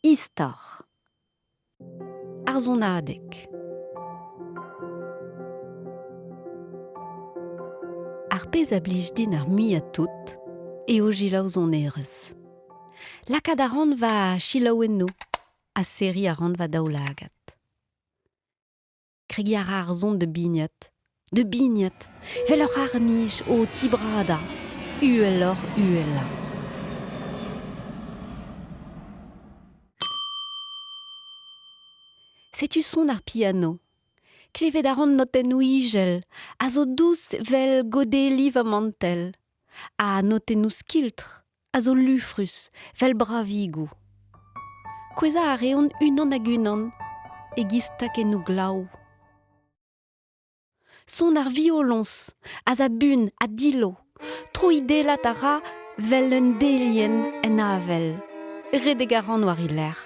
istar. Ar zonadek. Ar pez a blij din ar mui a tout, eo jilaou zonerez. Lakad a ran va chilaou enno, a seri a ran va daoulagat. Kregiar ar zon de bignat, vel ur harnij o tibrada, uelor uella. Setu son ar piano, klevet a ran noten ouijel, a zo dous vel godeli va mantel, a noten skiltr, a zo lufrus, vel bravigou. Kweza a reon unan hag unan, e gistak ennou glaou. Son ar violons, a za bun, a dilo, tro idelat a ra vel un delien en avel, redeg a ran war iler.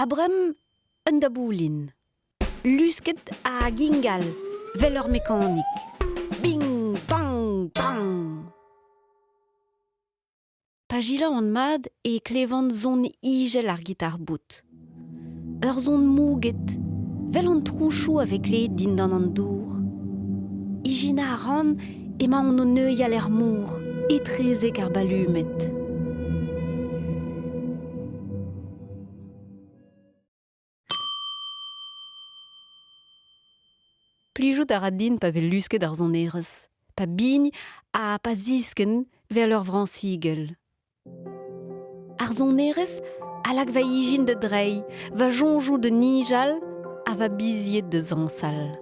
Abrem un daboulin, lusket a gingal, vel ur mekanik. Bing, bang, bang. Pagila an mad e klevant zon igel ar gitar bout. Ur zon mouget, vel an trouchou avec le din dan an dour. Ijina a ran ema an o neuial er mour, etrezek ar balumet. Plijout a ra din pa vel lusket ar zonerez, pa bign a pa zisken vel ur vrañsigel. Ar zonerez a lag va ijin de drei, va jonjou de nijal, a va biziet de zansal.